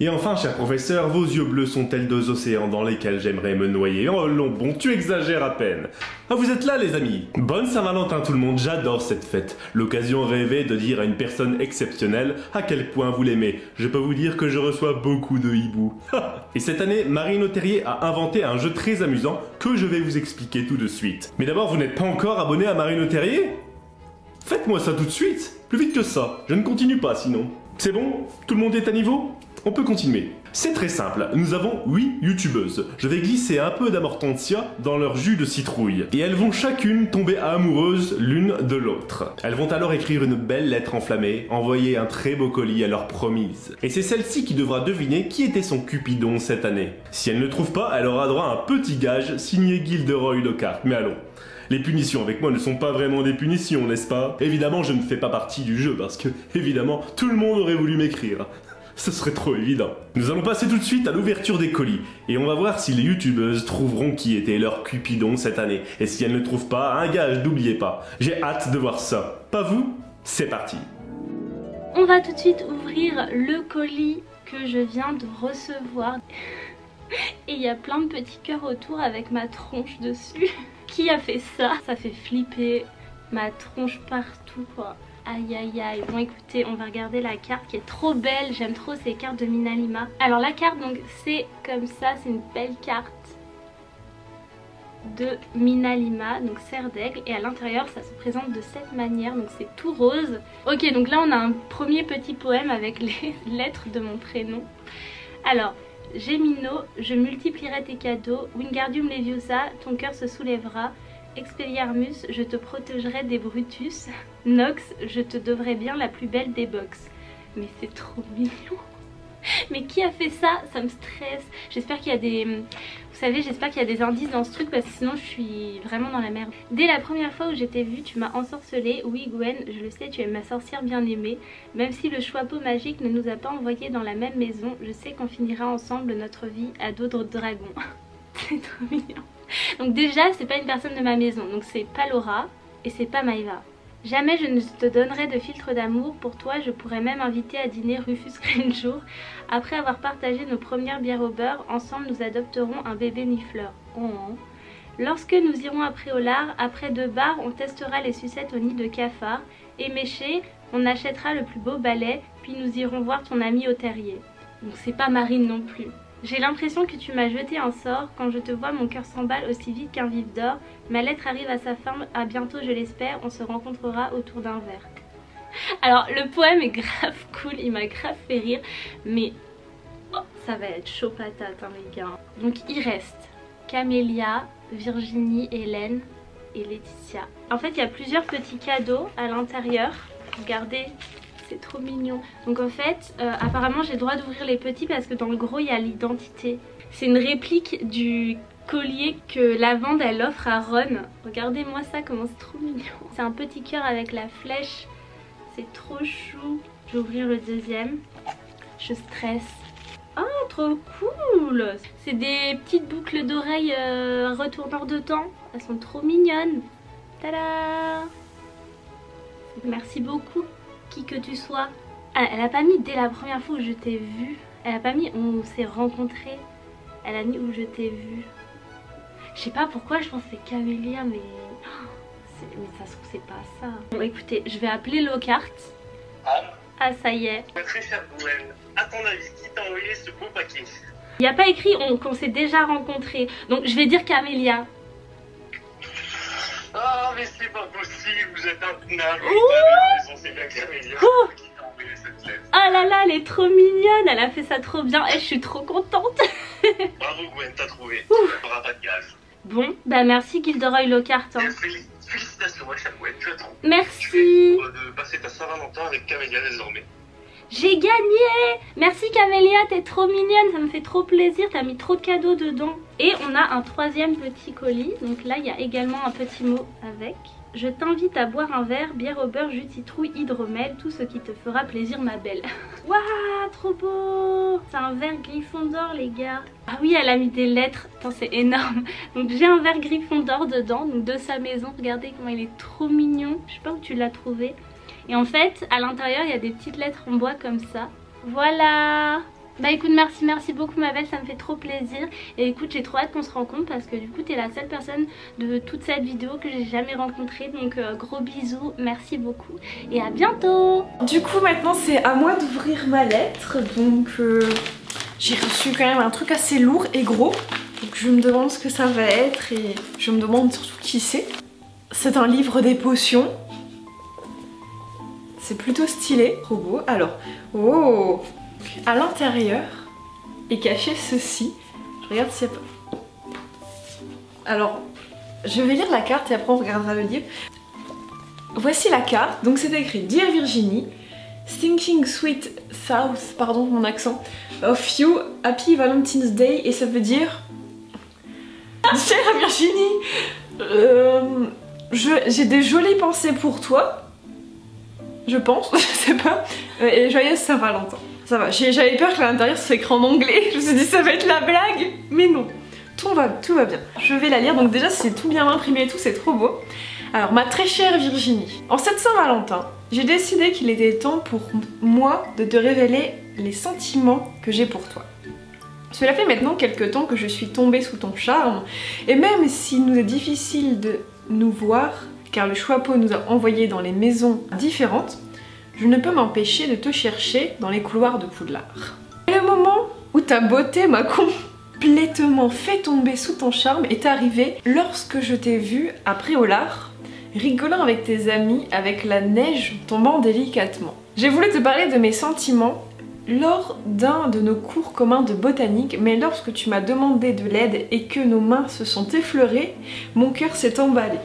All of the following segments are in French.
Et enfin, cher professeur, vos yeux bleus sont tels deux océans dans lesquels j'aimerais me noyer. Oh non, bon, tu exagères à peine. Ah, vous êtes là, les amis. Bonne Saint-Valentin tout le monde, j'adore cette fête. L'occasion rêvée de dire à une personne exceptionnelle à quel point vous l'aimez. Je peux vous dire que je reçois beaucoup de hiboux. Et cette année, Marine Terrier a inventé un jeu très amusant que je vais vous expliquer tout de suite. Mais d'abord, vous n'êtes pas encore abonné à Marine Terrier ? Faites-moi ça tout de suite. Plus vite que ça, je ne continue pas sinon. C'est bon ? Tout le monde est à niveau ? On peut continuer. C'est très simple, nous avons 8 youtubeuses. Je vais glisser un peu d'amortentia dans leur jus de citrouille. Et elles vont chacune tomber amoureuses l'une de l'autre. Elles vont alors écrire une belle lettre enflammée, envoyer un très beau colis à leur promise. Et c'est celle-ci qui devra deviner qui était son Cupidon cette année. Si elle ne trouve pas, elle aura droit à un petit gage signé Gilderoy Lockhart. Mais allons. Les punitions avec moi ne sont pas vraiment des punitions, n'est-ce pas? Évidemment, je ne fais pas partie du jeu parce que, évidemment, tout le monde aurait voulu m'écrire. Ce serait trop évident. Nous allons passer tout de suite à l'ouverture des colis. Et on va voir si les youtubeuses trouveront qui était leur Cupidon cette année. Et si elles ne trouvent pas, un gage, n'oubliez pas. J'ai hâte de voir ça. Pas vous? C'est parti. On va tout de suite ouvrir le colis que je viens de recevoir. Et il y a plein de petits cœurs autour avec ma tronche dessus. Qui a fait ça? Ça fait flipper ma tronche partout quoi. Aïe aïe aïe. Bon écoutez, on va regarder la carte qui est trop belle. J'aime trop ces cartes de Minalima. Alors la carte donc c'est comme ça, c'est une belle carte de Minalima, donc serre d'aigle. Et à l'intérieur ça se présente de cette manière, donc c'est tout rose. Ok, donc là on a un premier petit poème avec les lettres de mon prénom. Alors, Gemino, je multiplierai tes cadeaux. Wingardium Leviosa, ton cœur se soulèvera. Expelliarmus, je te protégerai des Brutus. Nox, je te devrai bien la plus belle des box. Mais c'est trop mignon. Mais qui a fait ça? Ça me stresse. J'espère qu'il y a des... Vous savez, j'espère qu'il y a des indices dans ce truc parce que sinon je suis vraiment dans la merde. Dès la première fois où je t'ai vue, tu m'as ensorcelée. Oui Gwen, je le sais, tu es ma sorcière bien aimée. Même si le choixpeau magique ne nous a pas envoyés dans la même maison, je sais qu'on finira ensemble notre vie à dos de dragon. C'est trop mignon. Donc déjà, c'est pas une personne de ma maison. Donc c'est pas Laura et c'est pas Maëva. Jamais je ne te donnerai de filtre d'amour. Pour toi, je pourrais même inviter à dîner Rufus Grinjour. Après avoir partagé nos premières bières au beurre, ensemble nous adopterons un bébé mi-fleur. Oh. Lorsque nous irons à Préolard, après 2 bars, on testera les sucettes au nid de cafard. Et Méché, on achètera le plus beau balai, puis nous irons voir ton ami au terrier. Donc c'est pas Marine non plus. J'ai l'impression que tu m'as jeté un sort. Quand je te vois, mon cœur s'emballe aussi vite qu'un vif d'or. Ma lettre arrive à sa fin. À bientôt, je l'espère. On se rencontrera autour d'un verre. Alors, le poème est grave cool. Il m'a grave fait rire. Mais oh, ça va être chaud patate, hein, les gars. Donc, il reste Camélia, Virginie, Hélène et Laetitia. En fait, il y a plusieurs petits cadeaux à l'intérieur. Regardez. C'est trop mignon. Donc en fait, apparemment j'ai le droit d'ouvrir les petits parce que dans le gros il y a l'identité. C'est une réplique du collier que Lavande elle offre à Ron. Regardez-moi ça, comment c'est trop mignon. C'est un petit cœur avec la flèche. C'est trop chou. Je vais ouvrir le deuxième. Je stresse. Oh, trop cool. C'est des petites boucles d'oreilles retourneurs de temps. Elles sont trop mignonnes. Tada! Merci beaucoup. Qui que tu sois. Ah, elle a pas mis dès la première fois où je t'ai vu. Elle a pas mis on s'est rencontrés. Elle a mis où je t'ai vu. Je sais pas pourquoi je pense que c'est Camélia mais... mais ça se trouve c'est pas ça. Bon écoutez, je vais appeler Lockhart. Ah ça y est. Ma très chère Gwen, à ton avis, qui t'a envoyé ce beau paquet? Il n'y a pas écrit qu'on s'est déjà rencontrés. Donc je vais dire Camélia. Ah mais c'est pas possible, vous êtes intenable. C'est bien Camélia qui t'a envoyé cette lettre. Oh là là, elle est trop mignonne, elle a fait ça trop bien. Et je suis trop contente. Bravo Gwen, t'as trouvé. Tu n'auras pas de gage. Bon, bah merci Gilderoy Lockhart. Hein. Félicitations ma chère Gwen, tu as trouvé. Merci. Tu es libre de passer ta Saint-Valentin avec Camélia désormais. J'ai gagné! Merci Camélia, t'es trop mignonne, ça me fait trop plaisir, t'as mis trop de cadeaux dedans. Et on a un troisième petit colis, donc là il y a également un petit mot avec. Je t'invite à boire un verre, bière au beurre, jus de citrouille, hydromel, tout ce qui te fera plaisir ma belle. Waouh, trop beau! C'est un verre Gryffondor les gars. Ah oui, elle a mis des lettres, attends c'est énorme. Donc j'ai un verre Gryffondor dedans, donc de sa maison, regardez comment il est trop mignon. Je sais pas où tu l'as trouvé. Et en fait, à l'intérieur, il y a des petites lettres en bois comme ça. Voilà! Bah écoute, merci beaucoup ma belle, ça me fait trop plaisir. Et écoute, j'ai trop hâte qu'on se rencontre parce que du coup t'es la seule personne de toute cette vidéo que j'ai jamais rencontrée. Donc gros bisous, merci beaucoup et à bientôt. Du coup maintenant c'est à moi d'ouvrir ma lettre. Donc j'ai reçu quand même un truc assez lourd et gros. Donc je me demande ce que ça va être et je me demande surtout qui c'est. C'est un livre des potions. C'est plutôt stylé, trop beau. Alors, oh, à l'intérieur est caché ceci. Je regarde s'il y a pas... Alors, je vais lire la carte et après on regardera le livre. Voici la carte. Donc c'est écrit Dear Virginie, thinking sweet thoughts, pardon mon accent, of you, happy Valentine's Day. Et ça veut dire... Chère Virginie, j'ai des jolies pensées pour toi. Je pense, je sais pas. Et joyeuse Saint-Valentin. Ça va, j'avais peur que l'intérieur soit écrit en anglais. Je me suis dit ça va être la blague. Mais non, tout va bien. Je vais la lire, donc déjà c'est tout bien imprimé et tout, c'est trop beau. Alors, ma très chère Virginie, en cette Saint-Valentin, j'ai décidé qu'il était temps pour moi de te révéler les sentiments que j'ai pour toi. Cela fait maintenant quelques temps que je suis tombée sous ton charme, et même s'il nous est difficile de nous voir, car le Choixpeau nous a envoyés dans les maisons différentes, je ne peux m'empêcher de te chercher dans les couloirs de Poudlard. Et le moment où ta beauté m'a complètement fait tomber sous ton charme est arrivé lorsque je t'ai vu à Préolard, rigolant avec tes amis avec la neige tombant délicatement. J'ai voulu te parler de mes sentiments lors d'un de nos cours communs de botanique, mais lorsque tu m'as demandé de l'aide et que nos mains se sont effleurées, mon cœur s'est emballé.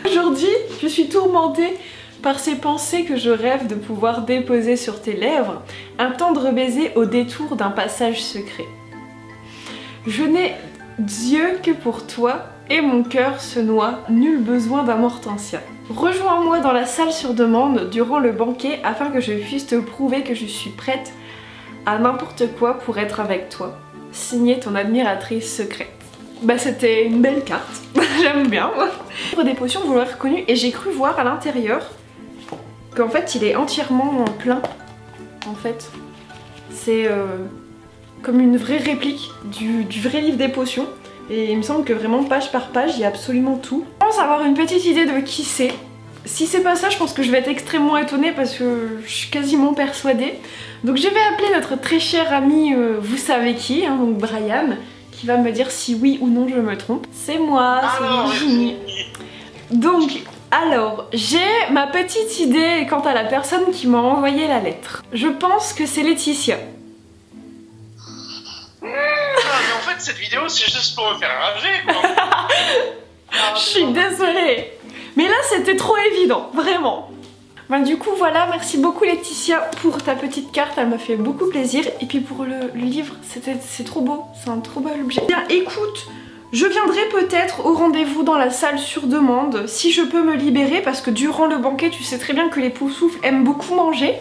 Aujourd'hui, je suis tourmentée par ces pensées que je rêve de pouvoir déposer sur tes lèvres, un tendre baiser au détour d'un passage secret. Je n'ai d'yeux que pour toi et mon cœur se noie, nul besoin d'un Hortensia. Rejoins-moi dans la salle sur demande durant le banquet afin que je puisse te prouver que je suis prête à n'importe quoi pour être avec toi. Signé ton admiratrice secrète. Bah c'était une belle carte, j'aime bien. Le livre des potions, vous l'aurez reconnu, et j'ai cru voir à l'intérieur qu'en fait il est entièrement plein. En fait, c'est comme une vraie réplique du vrai livre des potions. Et il me semble que vraiment page par page, il y a absolument tout. Je pense avoir une petite idée de qui c'est. Si c'est pas ça, je pense que je vais être extrêmement étonnée parce que je suis quasiment persuadée. Donc je vais appeler notre très cher ami, vous savez qui, hein, donc Brian, qui va me dire si oui ou non je me trompe. C'est moi, c'est Virginie. Donc, alors, j'ai ma petite idée quant à la personne qui m'a envoyé la lettre. Je pense que c'est Laetitia. Mais en fait, cette vidéo, c'est juste pour me faire rager, quoi. Je suis désolée. Mais là, c'était trop évident, vraiment. Ben, du coup, voilà, merci beaucoup Laetitia pour ta petite carte, elle m'a fait beaucoup plaisir. Et puis pour le livre, c'est trop beau, c'est un trop bel objet. Bien, écoute, je viendrai peut-être au rendez-vous dans la salle sur demande, si je peux me libérer, parce que durant le banquet, tu sais très bien que les Poufsouffles aiment beaucoup manger,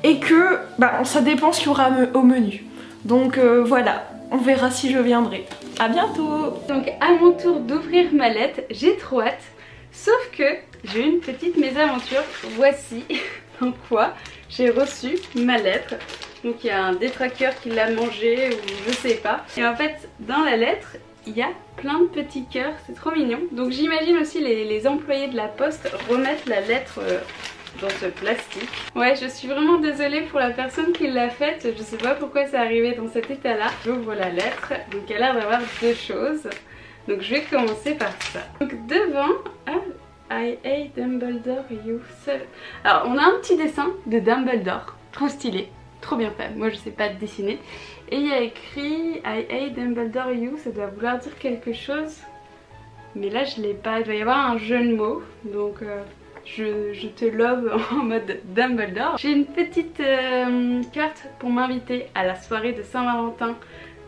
et que bah, ça dépend ce qu'il y aura au menu. Donc voilà, on verra si je viendrai. À bientôt. Donc à mon tour d'ouvrir ma lettre, j'ai trop hâte. Sauf que j'ai une petite mésaventure. Voici en quoi j'ai reçu ma lettre. Donc il y a un détraqueur qui l'a mangé ou je sais pas. Et en fait dans la lettre il y a plein de petits cœurs, c'est trop mignon. Donc j'imagine aussi les employés de la poste remettre la lettre dans ce plastique. Ouais, je suis vraiment désolée pour la personne qui l'a faite. Je sais pas pourquoi c'est arrivé dans cet état là. J'ouvre la lettre, donc elle a l'air d'avoir deux choses. Donc je vais commencer par ça. Donc devant, I hate Dumbledore, you said... Alors on a un petit dessin de Dumbledore, trop stylé, trop bien fait. Moi je sais pas dessiner. Et il y a écrit I hate Dumbledore, you, ça doit vouloir dire quelque chose. Mais là je l'ai pas, il doit y avoir un jeu de mots. Donc je te love en mode Dumbledore. J'ai une petite carte pour m'inviter à la soirée de Saint-Valentin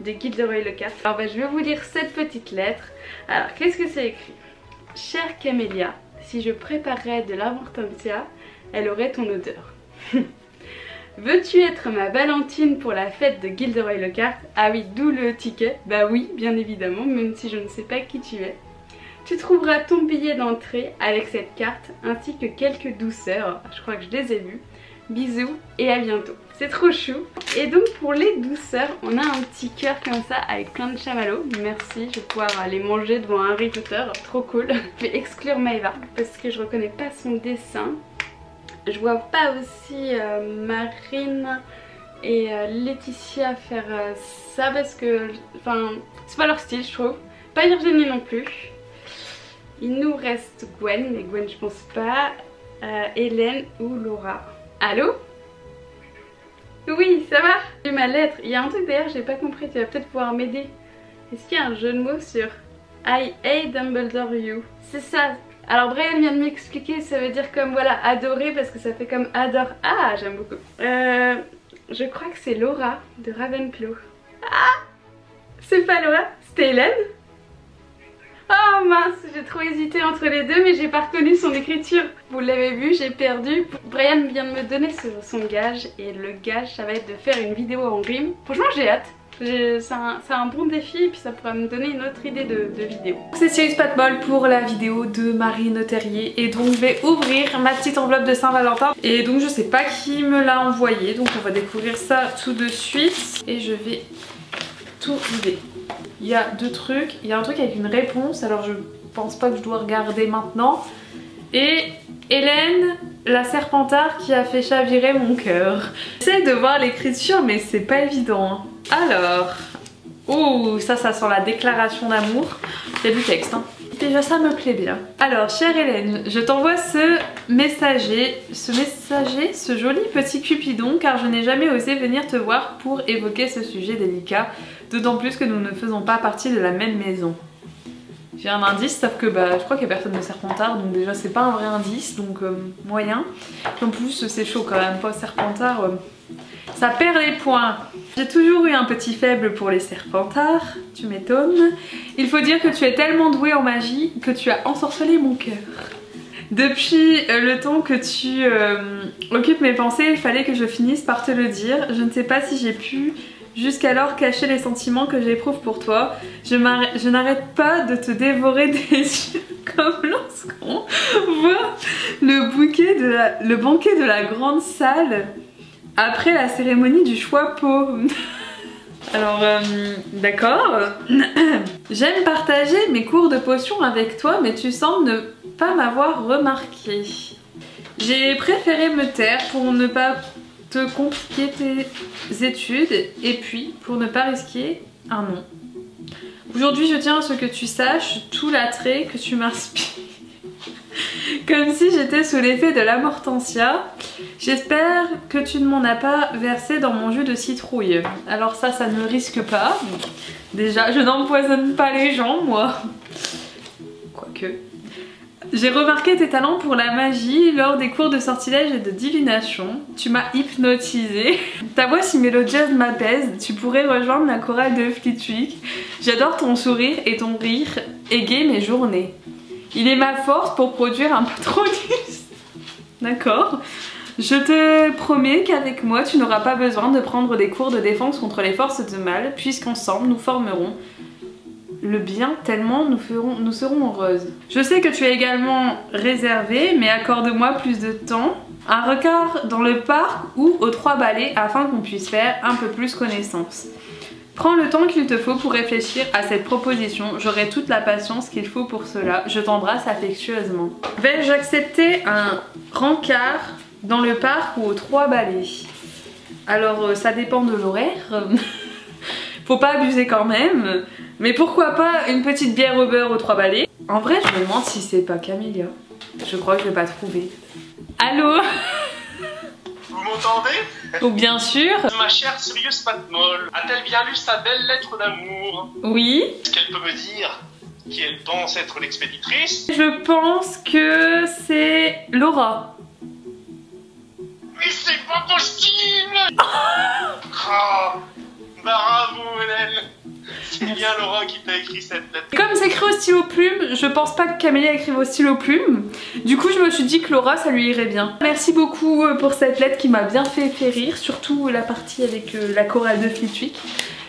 de Gilderoy Lockhart. Alors bah, je vais vous lire cette petite lettre. Alors qu'est-ce que c'est écrit? Chère Camélia, si je préparais de l'Hortensia, elle aurait ton odeur. Veux-tu être ma Valentine pour la fête de Gilderoy Lockhart? Ah oui, d'où le ticket. Bah oui, bien évidemment, même si je ne sais pas qui tu es. Tu trouveras ton billet d'entrée avec cette carte ainsi que quelques douceurs, je crois que je les ai vues, bisous et à bientôt. C'est trop chou. Et donc pour les douceurs, on a un petit cœur comme ça avec plein de chamallows. Merci, je vais pouvoir les manger devant Harry Potter, trop cool. Je vais exclure Maëva parce que je reconnais pas son dessin. Je vois pas aussi Marine et Laetitia faire ça parce que, enfin, c'est pas leur style je trouve. Pas Virginie non plus. Il nous reste Gwen, mais Gwen je pense pas. Hélène ou Laura. Allô? Oui, ça va? J'ai ma lettre. Il y a un truc d'ailleurs, j'ai pas compris, tu vas peut-être pouvoir m'aider. Est-ce qu'il y a un jeu de mots sur I hate Dumbledore you? C'est ça. Alors Brian vient de m'expliquer, ça veut dire comme voilà, adorer parce que ça fait comme adore. Ah, j'aime beaucoup. Je crois que c'est Laura de Ravenclaw. Ah! C'est pas Laura, c'était Hélène? Oh mince, j'ai trop hésité entre les deux mais j'ai pas reconnu son écriture. Vous l'avez vu, j'ai perdu. Brian vient de me donner son gage et le gage ça va être de faire une vidéo en rime. Franchement j'ai hâte. C'est un bon défi et puis ça pourra me donner une autre idée de vidéo. C'est Sirius Patbol pour la vidéo de Marine Terrier et donc je vais ouvrir ma petite enveloppe de Saint-Valentin et donc je sais pas qui me l'a envoyé donc on va découvrir ça tout de suite et je vais tout vider. Il y a deux trucs, il y a un truc avec une réponse, alors je pense pas que je dois regarder maintenant. Et Hélène, la Serpentard qui a fait chavirer mon cœur. J'essaie de voir l'écriture mais c'est pas évident. Alors, ouh, ça sent la déclaration d'amour. Il y a du texte hein. Déjà ça me plaît bien. Alors chère Hélène, je t'envoie ce joli petit Cupidon car je n'ai jamais osé venir te voir pour évoquer ce sujet délicat, d'autant plus que nous ne faisons pas partie de la même maison. J'ai un indice sauf que bah, je crois qu'il n'y a personne de Serpentard donc déjà c'est pas un vrai indice donc moyen. En plus c'est chaud quand même, pas Serpentard. Ça perd les points. J'ai toujours eu un petit faible pour les Serpentards, tu m'étonnes. Il faut dire que tu es tellement douée en magie que tu as ensorcelé mon cœur. Depuis le temps que tu occupes mes pensées, il fallait que je finisse par te le dire. Je ne sais pas si j'ai pu jusqu'alors cacher les sentiments que j'éprouve pour toi. Je n'arrête pas de te dévorer des yeux comme lorsqu'on voit le banquet de la grande salle après la cérémonie du choix pot. Alors, d'accord. J'aime partager mes cours de potions avec toi, mais tu sembles ne pas m'avoir remarqué. J'ai préféré me taire pour ne pas te compliquer tes études et puis pour ne pas risquer un non. Aujourd'hui, je tiens à ce que tu saches tout l'attrait que tu m'inspires. Comme si j'étais sous l'effet de l'amortensia. J'espère que tu ne m'en as pas versé dans mon jus de citrouille. Alors ça ne risque pas. Déjà, je n'empoisonne pas les gens, moi. Quoique. J'ai remarqué tes talents pour la magie lors des cours de sortilège et de divination. Tu m'as hypnotisée. Ta voix si mélodieuse m'apaise. Tu pourrais rejoindre la chorale de Flitwick. J'adore ton sourire et ton rire égaye mes journées. Il est ma force pour produire un patronus. D'accord. Je te promets qu'avec moi, tu n'auras pas besoin de prendre des cours de défense contre les forces de mal, puisqu'ensemble, nous formerons le bien tellement nous serons heureuses. Je sais que tu es également réservée, mais accorde-moi plus de temps. Un regard dans le parc ou aux 3 balais afin qu'on puisse faire un peu plus connaissance. Prends le temps qu'il te faut pour réfléchir à cette proposition. J'aurai toute la patience qu'il faut pour cela. Je t'embrasse affectueusement. Vais-je accepter un rencard dans le parc ou aux 3 balais? Alors ça dépend de l'horaire. Faut pas abuser quand même. Mais pourquoi pas une petite bière au beurre aux 3 balais? En vrai je me demande si c'est pas Camélia. Je crois que je vais pas trouver. Allô? Vous m'entendez? Oh, bien sûr. Ma chère Sirius Patmol a-t-elle bien lu sa belle lettre d'amour? Oui. Est-ce qu'elle peut me dire qui elle pense être l'expéditrice? Je pense que c'est Laura. Mais c'est pas possible! Oh, bravo Hélène! C'est bien Laura qui t'a écrit cette lettre. Comme c'est écrit au stylo plume, je pense pas que Camélia écrive au stylo plume. Du coup, je me suis dit que Laura, ça lui irait bien. Merci beaucoup pour cette lettre qui m'a bien fait rire, surtout la partie avec la chorale de Flitwick.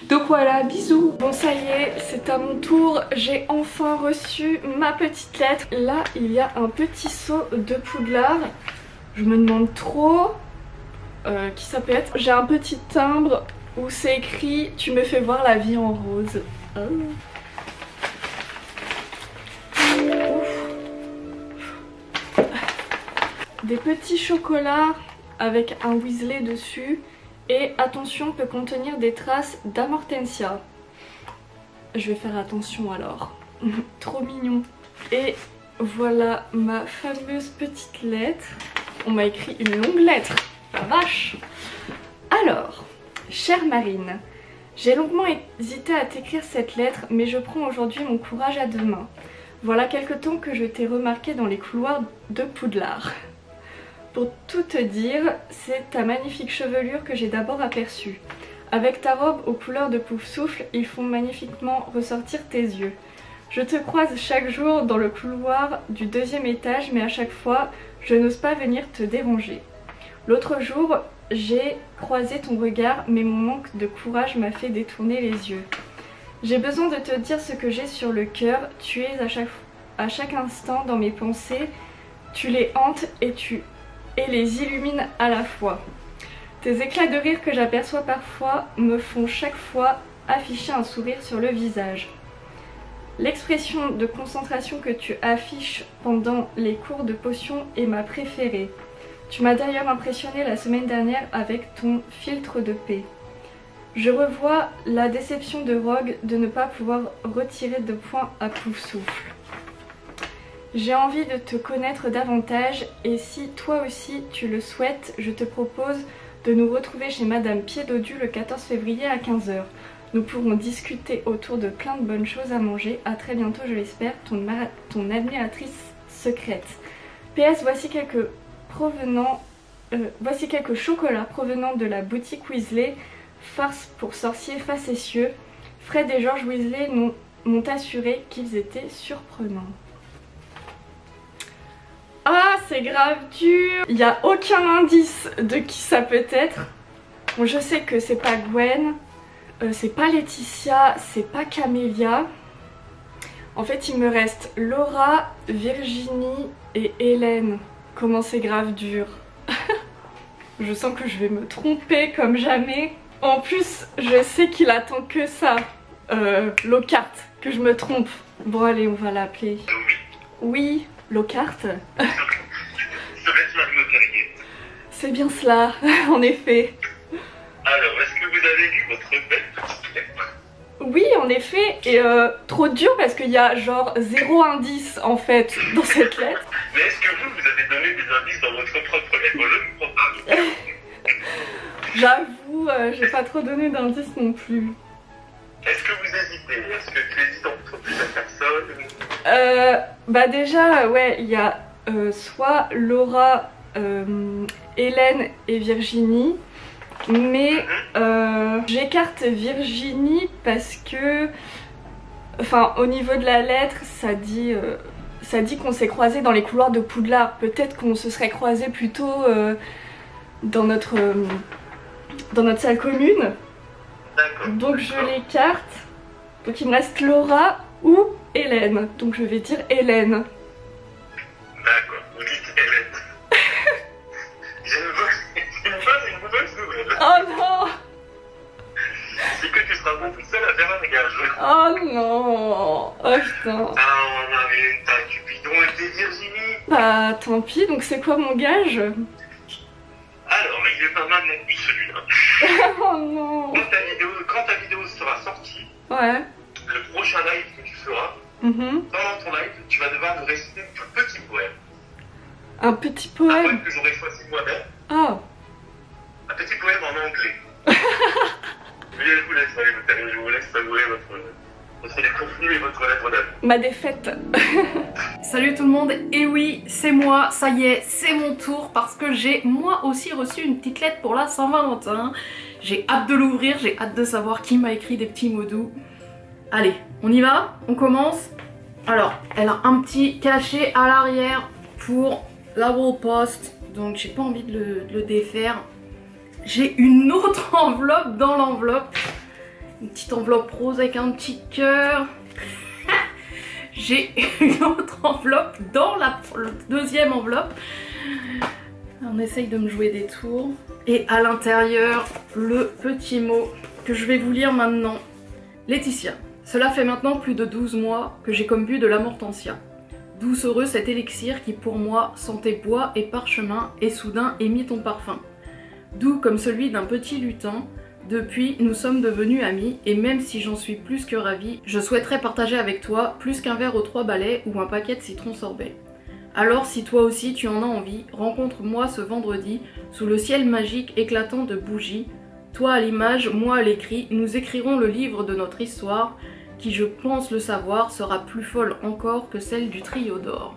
Donc voilà, bisous. Bon, ça y est, c'est à mon tour. J'ai enfin reçu ma petite lettre. Là, il y a un petit seau de Poudlard. Je me demande trop qui ça peut être? J'ai un petit timbre où c'est écrit « Tu me fais voir la vie en rose ». Des petits chocolats avec un Weasley dessus. Et attention, peut contenir des traces d'Amortensia. Je vais faire attention alors. Trop mignon. Et voilà ma fameuse petite lettre. On m'a écrit une longue lettre. La vache. Alors, chère Marine, j'ai longuement hésité à t'écrire cette lettre, mais je prends aujourd'hui mon courage à deux mains. Voilà quelque temps que je t'ai remarqué dans les couloirs de Poudlard. Pour tout te dire, c'est ta magnifique chevelure que j'ai d'abord aperçue. Avec ta robe aux couleurs de Poufsouffle, ils font magnifiquement ressortir tes yeux. Je te croise chaque jour dans le couloir du 2e étage, mais à chaque fois, je n'ose pas venir te déranger. L'autre jour, j'ai croisé ton regard, mais mon manque de courage m'a fait détourner les yeux. J'ai besoin de te dire ce que j'ai sur le cœur, tu es à chaque instant dans mes pensées, tu les hantes et les illumines à la fois. Tes éclats de rire que j'aperçois parfois me font chaque fois afficher un sourire sur le visage. L'expression de concentration que tu affiches pendant les cours de potions est ma préférée. Tu m'as d'ailleurs impressionné la semaine dernière avec ton filtre de paix. Je revois la déception de Rogue de ne pas pouvoir retirer de points à Poufsouffle. J'ai envie de te connaître davantage et si toi aussi tu le souhaites, je te propose de nous retrouver chez Madame Pied-Dodu le 14 février à 15 h. Nous pourrons discuter autour de plein de bonnes choses à manger. A très bientôt, je l'espère, ton admiratrice secrète. PS, voici quelques chocolats provenant de la boutique Weasley, farce pour sorciers facétieux. Fred et George Weasley m'ont assuré qu'ils étaient surprenants. Ah, c'est grave dur. Il n'y a aucun indice de qui ça peut être. Bon, je sais que c'est pas Gwen, c'est pas Laetitia, c'est pas Camélia. En fait, il me reste Laura, Virginie et Hélène. Comment c'est grave dur. Je sens que je vais me tromper comme jamais. En plus, je sais qu'il attend que ça. Lockhart, que je me trompe. Bon, allez, on va l'appeler. Oui. Lockhart. C'est bien cela, en effet. Alors, est-ce que vous avez lu votre belle petite lettre? Oui, en effet, et trop dur parce qu'il y a genre 0 indice en fait dans cette lettre. Mais est-ce que vous avez donné des indices dans votre propre lettre? Moi, je ne crois pas. J'avoue, j'ai pas trop donné d'indices non plus. Est-ce que vous hésitez? Est-ce que tu hésites entre plusieurs personnes? Bah déjà, ouais, il y a soit Laura, Hélène et Virginie, mais j'écarte Virginie parce que, enfin, au niveau de la lettre, ça dit qu'on s'est croisés dans les couloirs de Poudlard. Peut-être qu'on se serait croisés plutôt dans notre salle commune. Donc je l'écarte. Donc il me reste Laura ou Hélène. Donc je vais dire Hélène. D'accord, vous dites Hélène. J'ai une mauvaise nouvelle. Oh non. C'est que tu seras pas tout seul à faire un gage. Oh non. Oh putain. Ah, Marine, t'as Cupidon et t'es Virginie. Bah tant pis, donc c'est quoi mon gage? Alors, il est pas mal non plus celui-là. Oh non. Quand ta vidéo sera sortie, ouais. Le prochain live que tu feras, pendant ton live, tu vas devoir nous réciter un petit poème. Un petit Un poème? poème que j'aurais choisi moi-même. Oh. Un petit poème en anglais. Mais je vous laisse, allez, je vous laisse savourer votre déconflit et votre lettre d'amour. Ma défaite. Salut tout le monde, et oui, c'est moi, ça y est, c'est mon tour parce que j'ai moi aussi reçu une petite lettre pour la Saint-Valentin. J'ai hâte de l'ouvrir, j'ai hâte de savoir qui m'a écrit des petits mots doux. Allez, on y va, on commence. Alors, elle a un petit cachet à l'arrière pour la wall post, donc j'ai pas envie de le défaire. J'ai une autre enveloppe dans l'enveloppe. Une petite enveloppe rose avec un petit cœur. J'ai une autre enveloppe dans la deuxième enveloppe. On essaye de me jouer des tours. Et à l'intérieur, le petit mot que je vais vous lire maintenant. Laetitia. Cela fait maintenant plus de 12 mois que j'ai comme bu de l'amortensia. Douce heureux cet élixir qui pour moi sentait bois et parchemin et soudain émit ton parfum. Doux comme celui d'un petit lutin, depuis nous sommes devenus amis et même si j'en suis plus que ravie, je souhaiterais partager avec toi plus qu'un verre aux 3 balais ou un paquet de citron sorbet. Alors si toi aussi tu en as envie, rencontre-moi ce vendredi sous le ciel magique éclatant de bougies. Toi à l'image, moi à l'écrit, nous écrirons le livre de notre histoire qui je pense le savoir sera plus folle encore que celle du trio d'or.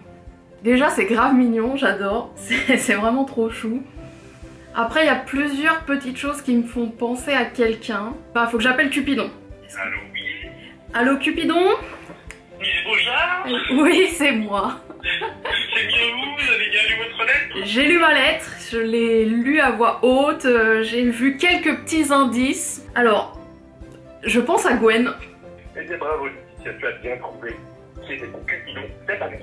Déjà c'est grave mignon, j'adore, c'est vraiment trop chou. Après il y a plusieurs petites choses qui me font penser à quelqu'un. Bah faut que j'appelle Cupidon. Allô, oui. Allô Cupidon? Miss Beaujard? Oui c'est moi. C'est bien vous avez bien lu votre lettre? J'ai lu ma lettre, je l'ai lue à voix haute, j'ai vu quelques petits indices. Alors, je pense à Gwen. Eh bien bravo Laetitia, tu as bien trouvé qui était ton Cupidon cette année.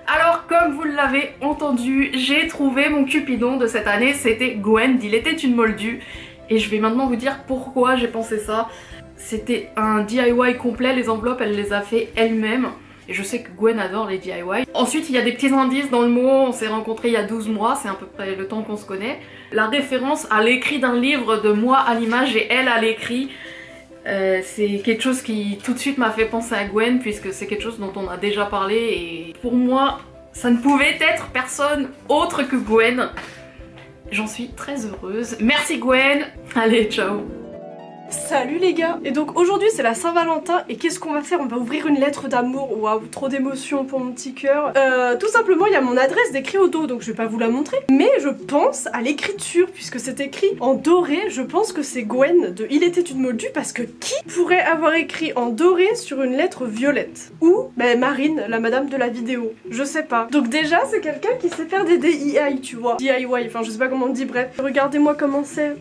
Alors, comme vous l'avez entendu, j'ai trouvé mon Cupidon de cette année, c'était Gwen d'Il était une moldue. Et je vais maintenant vous dire pourquoi j'ai pensé ça. C'était un DIY complet, les enveloppes, elle les a fait elle-même. Et je sais que Gwen adore les DIY. Ensuite, il y a des petits indices dans le mot, on s'est rencontrés il y a 12 mois, c'est à peu près le temps qu'on se connaît. La référence à l'écrit d'un livre de moi à l'image et elle à l'écrit. C'est quelque chose qui tout de suite m'a fait penser à Gwen puisque c'est quelque chose dont on a déjà parlé et pour moi ça ne pouvait être personne autre que Gwen. J'en suis très heureuse. Merci Gwen. Allez, ciao. Salut les gars. Et donc aujourd'hui c'est la Saint-Valentin et qu'est-ce qu'on va faire? On va ouvrir une lettre d'amour. Waouh, trop d'émotions pour mon petit cœur. Tout simplement il y a mon adresse d'écrit au dos donc je vais pas vous la montrer. Mais je pense à l'écriture puisque c'est écrit en doré. Je pense que c'est Gwen de Il était une moldue parce que qui pourrait avoir écrit en doré sur une lettre violette? Ou Marine, la madame de la vidéo. Je sais pas. Donc déjà c'est quelqu'un qui sait faire des DIY tu vois. DIY, enfin je sais pas comment on dit, bref. Regardez-moi comment c'est.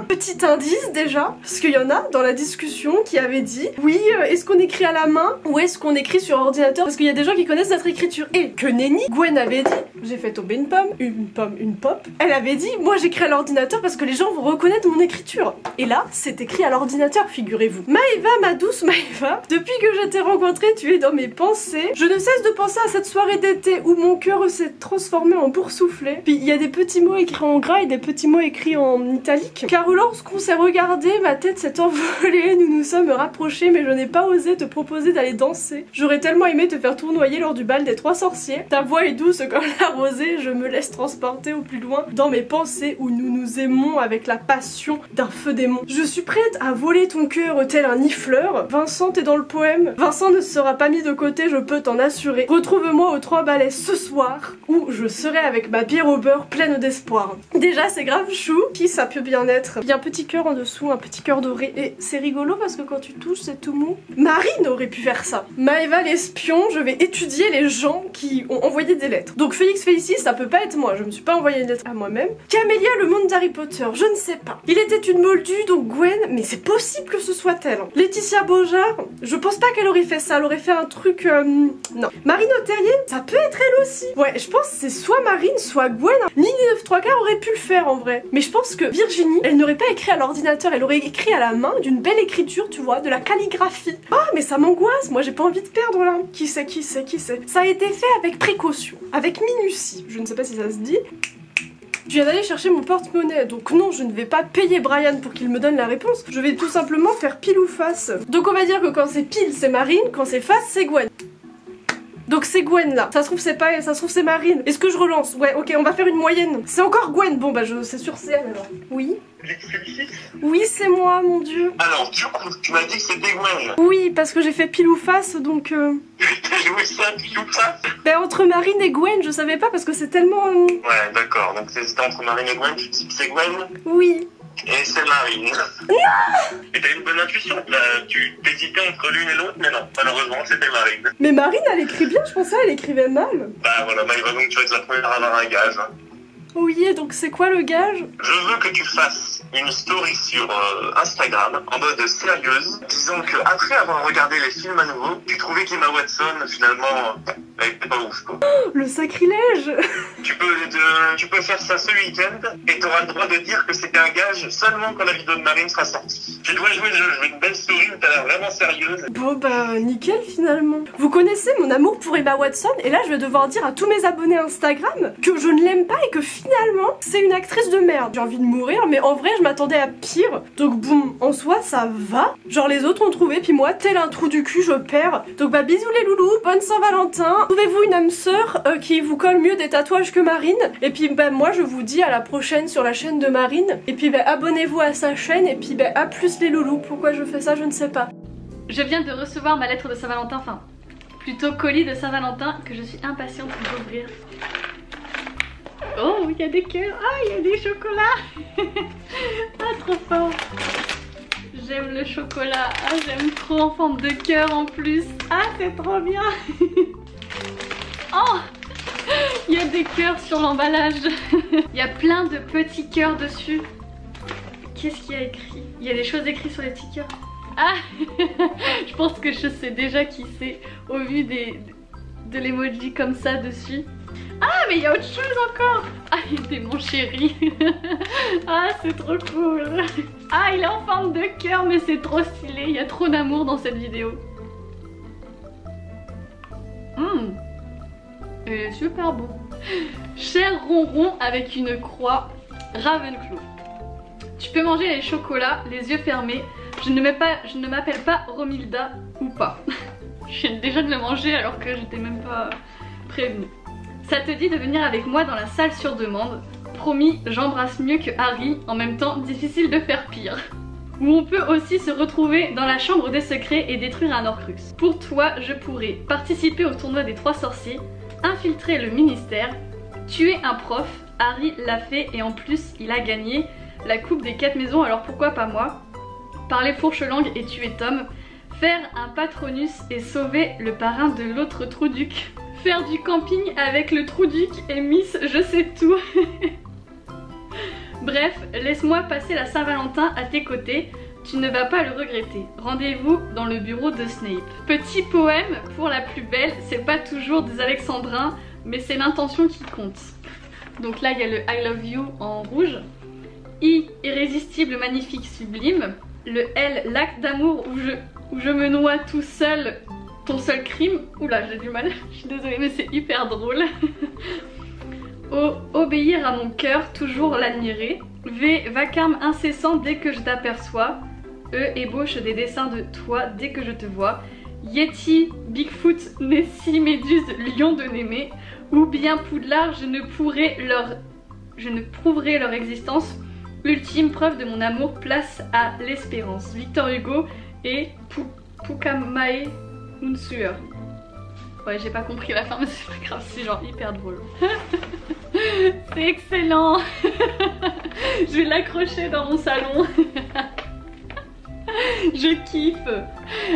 Petit indice déjà, parce qu'il y en a dans la discussion qui avait dit oui, est-ce qu'on écrit à la main ou est-ce qu'on écrit sur ordinateur? Parce qu'il y a des gens qui connaissent notre écriture. Et que nenni, Gwen avait dit, j'ai fait tomber une pomme, une pop. Elle avait dit, moi j'écris à l'ordinateur parce que les gens vont reconnaître mon écriture. Et là, c'est écrit à l'ordinateur, figurez-vous. Maëva, ma douce Maëva, depuis que je t'ai rencontrée, tu es dans mes pensées. Je ne cesse de penser à cette soirée d'été où mon cœur s'est transformé en boursouflé. Puis il y a des petits mots écrits en gras et des petits mots écrits en italique. Car lorsqu'on s'est regardé, ma tête s'est envolée, nous nous sommes rapprochés, mais je n'ai pas osé te proposer d'aller danser. J'aurais tellement aimé te faire tournoyer lors du bal des 3 sorciers. Ta voix est douce comme la rosée, je me laisse transporter au plus loin dans mes pensées où nous nous aimons avec la passion d'un feu démon. Je suis prête à voler ton cœur tel un nifleur. Vincent est dans le poème. Vincent ne sera pas mis de côté, je peux t'en assurer. Retrouve-moi aux 3 balais ce soir où je serai avec ma bière au beurre pleine d'espoir. Déjà c'est grave chou, qui ça peut bien être. Il y a un petit cœur en dessous, un petit cœur doré et c'est rigolo parce que quand tu touches c'est tout mou. Marine aurait pu faire ça. Maëva l'espion, je vais étudier les gens qui ont envoyé des lettres. Donc Félix Félicie, ça peut pas être moi, je me suis pas envoyé une lettre à moi-même. Camélia, le monde d'Harry Potter, je ne sais pas. Il était une moldue, donc Gwen, mais c'est possible que ce soit elle. Laetitia Beaujard, je pense pas qu'elle aurait fait ça, elle aurait fait un truc... non. Marine Auterier, ça peut être elle aussi. Ouais, je pense que c'est soit Marine, soit Gwen. Lily 9-3 aurait pu le faire en vrai. Mais je pense que Virginie, elle n'aurait pas écrit à l'ordinateur, elle aurait écrit à la main d'une belle écriture, tu vois, de la calligraphie. Ah, mais ça m'angoisse, moi j'ai pas envie de perdre là. Qui c'est? Ça a été fait avec précaution, avec minutie. Je ne sais pas si ça se dit. Je viens d'aller chercher mon porte-monnaie, donc non, je ne vais pas payer Brian pour qu'il me donne la réponse. Je vais tout simplement faire pile ou face. Donc on va dire que quand c'est pile, c'est Marine, quand c'est face, c'est Gwen. Donc c'est Gwen là, ça se trouve c'est pas elle, ça se trouve c'est Marine. Est-ce que je relance? Ouais, ok, on va faire une moyenne. C'est encore Gwen, bon bah c'est sûr c'est elle alors. Oui? Oui c'est moi, mon dieu. Alors du coup, tu m'as dit que c'était Gwen. Oui, parce que j'ai fait pile ou face, donc T'as joué ça, pile ou face? Ben entre Marine et Gwen, je savais pas parce que c'est tellement... Ouais, d'accord, donc c'était entre Marine et Gwen, tu dis que c'est Gwen? Oui. Et c'est Marine. Et t'as une bonne intuition, là, tu t'hésitais entre l'une et l'autre, mais non, malheureusement c'était Marine. Mais Marine elle écrit bien, je pensais elle écrivait mal. Bah voilà, bah, donc tu vas être la première à avoir un gage. Oui, et donc c'est quoi le gage? Je veux que tu fasses une story sur Instagram en mode sérieuse, disant que après avoir regardé les films à nouveau, tu trouvais qu'Emma Watson finalement elle était pas ouf quoi. Le sacrilège. Tu peux faire ça ce week-end et tu auras le droit de dire que c'était un gage seulement quand la vidéo de Marine sera sortie. Tu dois jouer le jeu, je veux une belle story où t'as l'air vraiment sérieuse. Bon bah nickel finalement. Vous connaissez mon amour pour Emma Watson et là je vais devoir dire à tous mes abonnés Instagram que je ne l'aime pas et que finalement c'est une actrice de merde. J'ai envie de mourir mais en vrai je m'attendais à pire. Donc bon, en soi ça va. Genre les autres ont trouvé puis moi tel un trou du cul je perds. Donc bah bisous les loulous, bonne Saint-Valentin. Trouvez-vous une âme sœur qui vous colle mieux des tatouages que Marine. Et puis bah moi je vous dis à la prochaine sur la chaîne de Marine. Et puis bah abonnez-vous à sa chaîne et puis bah à plus les loulous. Pourquoi je fais ça je ne sais pas. Je viens de recevoir ma lettre de Saint-Valentin, enfin plutôt colis de Saint-Valentin que je suis impatiente d'ouvrir. Oh, il y a des cœurs, ah, il y a des chocolats. Ah, trop fort. J'aime le chocolat, ah, j'aime trop en forme de cœur en plus. Ah, c'est trop bien. Oh, il y a des cœurs sur l'emballage. Il y a plein de petits cœurs dessus. Qu'est-ce qu'il y a écrit? Il y a des choses écrites sur les petits cœurs. Ah, je pense que je sais déjà qui c'est au vu de l'emoji comme ça dessus. Ah, mais il y a autre chose encore. Ah, il était mon chéri. Ah, c'est trop cool. Ah, il est en forme de cœur, mais c'est trop stylé. Il y a trop d'amour dans cette vidéo. Il est super beau. Cher ronron avec une croix Ravenclaw. Tu peux manger les chocolats, les yeux fermés. Je ne m'appelle pas Romilda ou pas. Je viens déjà de le manger alors que j'étais même pas prévenue. Ça te dit de venir avec moi dans la salle sur demande. Promis, j'embrasse mieux que Harry, en même temps difficile de faire pire. Où on peut aussi se retrouver dans la chambre des secrets et détruire un Horcrux. Pour toi, je pourrais participer au tournoi des 3 sorciers, infiltrer le ministère, tuer un prof, Harry l'a fait et en plus il a gagné la coupe des 4 maisons, alors pourquoi pas moi? Parler fourche-langue et tuer Tom, faire un patronus et sauver le parrain de l'autre Trouduc, faire du camping avec le Trouduc et Miss je sais tout. Bref, laisse-moi passer la Saint-Valentin à tes côtés, tu ne vas pas le regretter. Rendez-vous dans le bureau de Snape. Petit poème pour la plus belle, c'est pas toujours des alexandrins, mais c'est l'intention qui compte. Donc là il y a le I love you en rouge. I, irrésistible, magnifique, sublime. Le L, l'acte d'amour où je me noie tout seul, ton seul crime. Oula, j'ai du mal, je suis désolée mais c'est hyper drôle. O, obéir à mon cœur, toujours l'admirer. V, vacarme incessant dès que je t'aperçois. E, ébauche des dessins de toi dès que je te vois. Yeti, Bigfoot, Nessie, Méduse, Lion de Némée. Ou bien Poudlard, je ne prouverai leur existence. L'ultime preuve de mon amour, place à l'espérance. Victor Hugo et Pukamae Unsueur. Ouais, j'ai pas compris la fin, mais c'est pas grave, c'est genre hyper drôle. C'est excellent. Je vais l'accrocher dans mon salon. Je kiffe.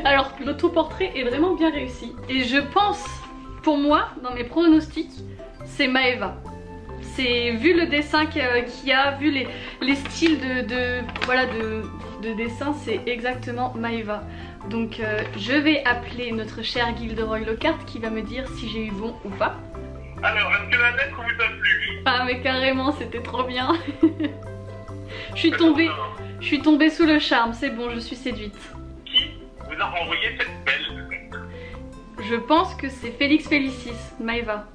Alors, l'autoportrait est vraiment bien réussi. Et je pense, pour moi, dans mes pronostics, c'est Maeva. C'est vu le dessin qu'il y a, vu les styles de dessin, c'est exactement Maeva. Donc je vais appeler notre cher Gilderoy Lockhart qui va me dire si j'ai eu bon ou pas. Alors, est-ce que la lettre vous a plu? Ah mais carrément, c'était trop bien. Je suis tombée sous le charme, c'est bon, je suis séduite. Qui vous a envoyé cette belle lettre? Je pense que c'est Félix Félicis, Maeva.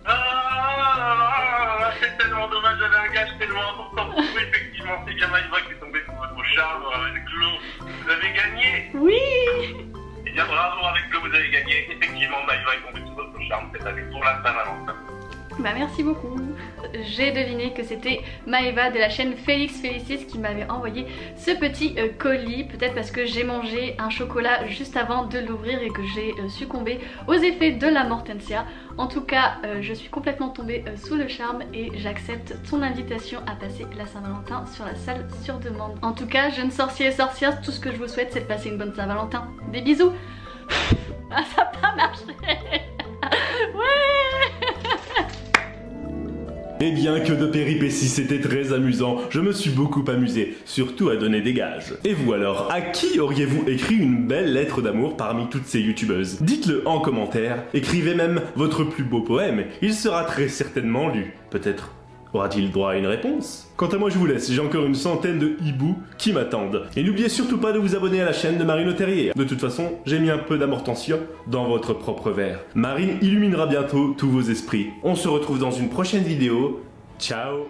Ah, c'est tellement dommage, j'avais un gage tellement important pour vous. Effectivement, c'est bien Maeva qui est tombée sous votre charme avec l'eau. Vous avez gagné. Oui. Et bien bravo avec l'eau, vous avez gagné. Effectivement, Maeva est tombée sous votre charme cette année pour la Saint-Valentin. Bah merci beaucoup. J'ai deviné que c'était Maeva de la chaîne Félix Félicis qui m'avait envoyé ce petit colis. Peut-être parce que j'ai mangé un chocolat juste avant de l'ouvrir et que j'ai succombé aux effets de la Mortensia. En tout cas, je suis complètement tombée sous le charme et j'accepte ton invitation à passer la Saint-Valentin sur la salle sur demande. En tout cas, jeunes sorciers et sorcières, tout ce que je vous souhaite c'est de passer une bonne Saint-Valentin. Des bisous. Ah, ça n'a pas marché. Ouais. Eh bien que de péripéties, c'était très amusant, je me suis beaucoup amusé, surtout à donner des gages. Et vous alors, à qui auriez-vous écrit une belle lettre d'amour parmi toutes ces youtubeuses? Dites-le en commentaire, écrivez même votre plus beau poème, il sera très certainement lu. Peut-être aura-t-il droit à une réponse? Quant à moi je vous laisse, j'ai encore une centaine de hiboux qui m'attendent. Et n'oubliez surtout pas de vous abonner à la chaîne de Marine Leterrier. De toute façon, j'ai mis un peu d'amortensia dans votre propre verre. Marine illuminera bientôt tous vos esprits. On se retrouve dans une prochaine vidéo. Ciao!